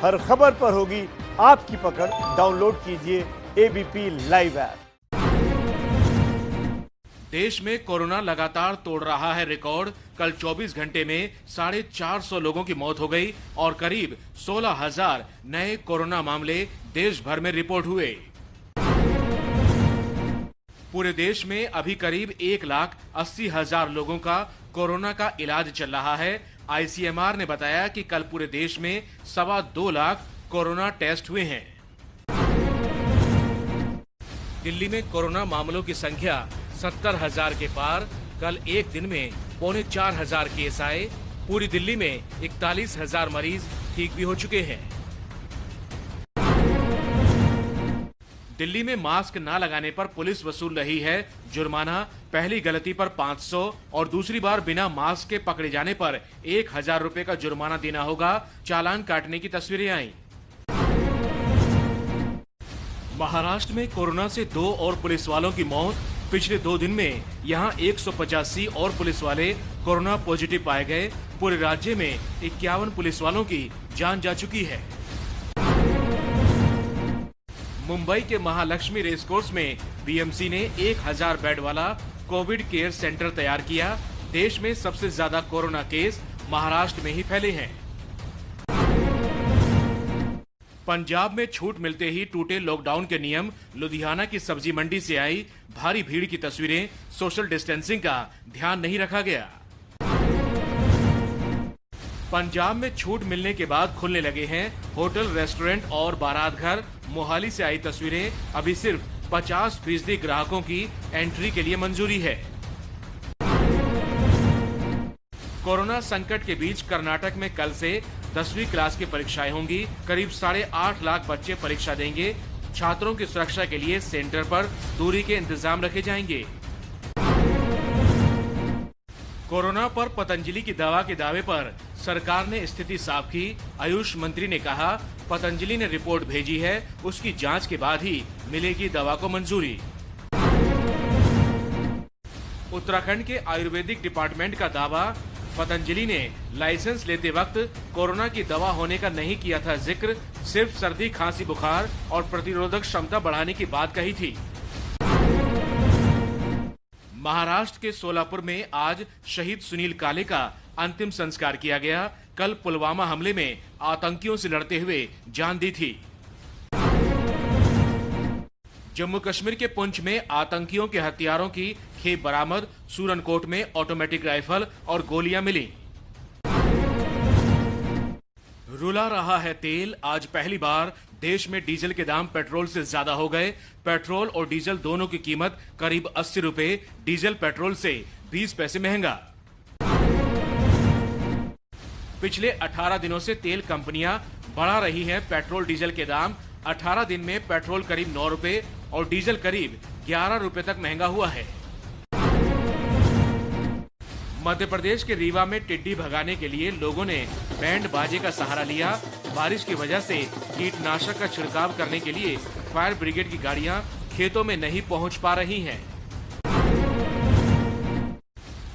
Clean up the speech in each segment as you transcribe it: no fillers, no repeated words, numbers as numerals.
हर खबर पर होगी आपकी पकड़। डाउनलोड कीजिए एबीपी लाइव ऐप। देश में कोरोना लगातार तोड़ रहा है रिकॉर्ड। कल 24 घंटे में 450 लोगों की मौत हो गई और करीब 16,000 नए कोरोना मामले देश भर में रिपोर्ट हुए। पूरे देश में अभी करीब 1,80,000 लोगों का कोरोना का इलाज चल रहा है। आईसीएमआर ने बताया कि कल पूरे देश में 2.25 लाख कोरोना टेस्ट हुए हैं। दिल्ली में कोरोना मामलों की संख्या 70,000 के पार। कल एक दिन में 4,500 केस आए। पूरी दिल्ली में 41,000 मरीज ठीक भी हो चुके हैं। दिल्ली में मास्क ना लगाने पर पुलिस वसूल रही है जुर्माना। पहली गलती पर 500 और दूसरी बार बिना मास्क के पकड़े जाने पर 1,000 रुपए का जुर्माना देना होगा। चालान काटने की तस्वीरें आईं। महाराष्ट्र में कोरोना से 2 और पुलिस वालों की मौत। पिछले 2 दिन में यहां 185 और पुलिस वाले कोरोना पॉजिटिव पाए गए। पूरे राज्य में 51 पुलिस वालों की जान जा चुकी है। मुंबई के महालक्ष्मी रेसकोर्स में बीएमसी ने 1,000 बेड वाला कोविड केयर सेंटर तैयार किया। देश में सबसे ज्यादा कोरोना केस महाराष्ट्र में ही फैले हैं। पंजाब में छूट मिलते ही टूटे लॉकडाउन के नियम। लुधियाना की सब्जी मंडी से आई भारी भीड़ की तस्वीरें। सोशल डिस्टेंसिंग का ध्यान नहीं रखा गया। पंजाब में छूट मिलने के बाद खुलने लगे हैं होटल, रेस्टोरेंट और बारात घर। मोहाली से आई तस्वीरें। अभी सिर्फ 50% ग्राहकों की एंट्री के लिए मंजूरी है। कोरोना संकट के बीच कर्नाटक में कल से 10वीं क्लास की परीक्षाएं होंगी। करीब 8.5 लाख बच्चे परीक्षा देंगे। छात्रों की सुरक्षा के लिए सेंटर पर दूरी के इंतजाम रखे जाएंगे। कोरोना पर पतंजलि की दवा के दावे पर सरकार ने स्थिति साफ की। आयुष मंत्री ने कहा, पतंजलि ने रिपोर्ट भेजी है, उसकी जांच के बाद ही मिलेगी दवा को मंजूरी। उत्तराखंड के आयुर्वेदिक डिपार्टमेंट का दावा, पतंजलि ने लाइसेंस लेते वक्त कोरोना की दवा होने का नहीं किया था जिक्र। सिर्फ सर्दी, खांसी, बुखार और प्रतिरोधक क्षमता बढ़ाने की बात कही थी। महाराष्ट्र के सोलापुर में आज शहीद सुनील काले का अंतिम संस्कार किया गया। कल पुलवामा हमले में आतंकियों से लड़ते हुए जान दी थी। जम्मू कश्मीर के पुंछ में आतंकियों के हथियारों की खेप बरामद। सूरनकोट में ऑटोमेटिक राइफल और गोलियां मिली। रुला रहा है तेल। आज पहली बार देश में डीजल के दाम पेट्रोल से ज्यादा हो गए। पेट्रोल और डीजल दोनों की कीमत करीब 80 रुपए। डीजल पेट्रोल से 20 पैसे महंगा। पिछले 18 दिनों से तेल कंपनियां बढ़ा रही हैं पेट्रोल डीजल के दाम। 18 दिन में पेट्रोल करीब 9 रुपए और डीजल करीब 11 रुपए तक महंगा हुआ है। मध्य प्रदेश के रीवा में टिड्डी भगाने के लिए लोगों ने बैंड बाजे का सहारा लिया। बारिश की वजह से कीटनाशक का छिड़काव करने के लिए फायर ब्रिगेड की गाड़ियां खेतों में नहीं पहुंच पा रही हैं।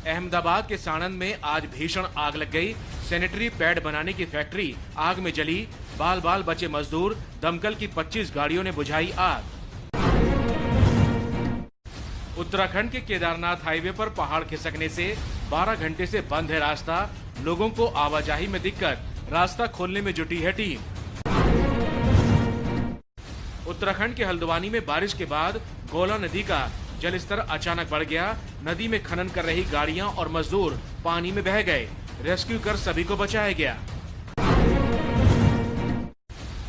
अहमदाबाद के साणंद में आज भीषण आग लग गई। सैनिटरी पैड बनाने की फैक्ट्री आग में जली। बाल बाल बचे मजदूर। दमकल की 25 गाड़ियों ने बुझाई आग। उत्तराखंड के केदारनाथ हाईवे पर पहाड़ खिसकने से 12 घंटे से बंद है रास्ता। लोगों को आवाजाही में दिक्कत। रास्ता खोलने में जुटी है टीम। उत्तराखंड के हल्द्वानी में बारिश के बाद गोला नदी का जलस्तर अचानक बढ़ गया। नदी में खनन कर रही गाड़ियां और मजदूर पानी में बह गए। रेस्क्यू कर सभी को बचाया गया।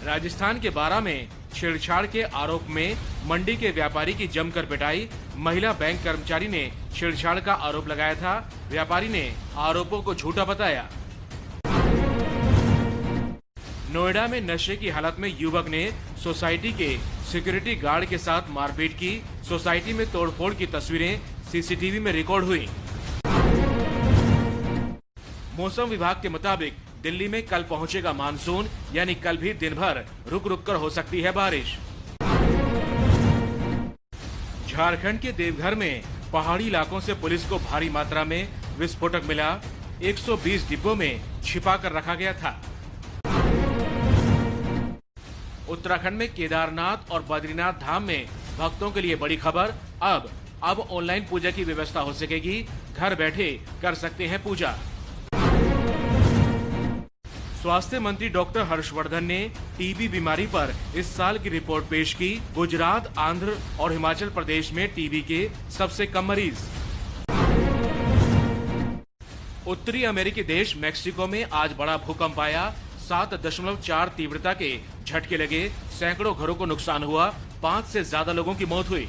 राजस्थान के बारां में छेड़छाड़ के आरोप में मंडी के व्यापारी की जमकर पिटाई। महिला बैंक कर्मचारी ने छेड़छाड़ का आरोप लगाया था। व्यापारी ने आरोपों को झूठा बताया। नोएडा में नशे की हालत में युवक ने सोसाइटी के सिक्योरिटी गार्ड के साथ मारपीट की। सोसाइटी में तोड़फोड़ की तस्वीरें सीसीटीवी में रिकॉर्ड हुई। मौसम विभाग के मुताबिक दिल्ली में कल पहुंचेगा मानसून, यानी कल भी दिन भर रुक रुक कर हो सकती है बारिश। झारखंड के देवघर में पहाड़ी इलाकों से पुलिस को भारी मात्रा में विस्फोटक मिला। 120 डिब्बों में छिपा कर रखा गया था। उत्तराखंड में केदारनाथ और बद्रीनाथ धाम में भक्तों के लिए बड़ी खबर। अब ऑनलाइन पूजा की व्यवस्था हो सकेगी। घर बैठे कर सकते हैं पूजा। स्वास्थ्य मंत्री डॉक्टर हर्षवर्धन ने टीबी बीमारी पर इस साल की रिपोर्ट पेश की। गुजरात, आंध्र और हिमाचल प्रदेश में टीबी के सबसे कम मरीज। उत्तरी अमेरिकी देश मेक्सिको में आज बड़ा भूकंप आया। 7.4 तीव्रता के झटके लगे। सैकड़ों घरों को नुकसान हुआ। 5 से ज्यादा लोगों की मौत हुई।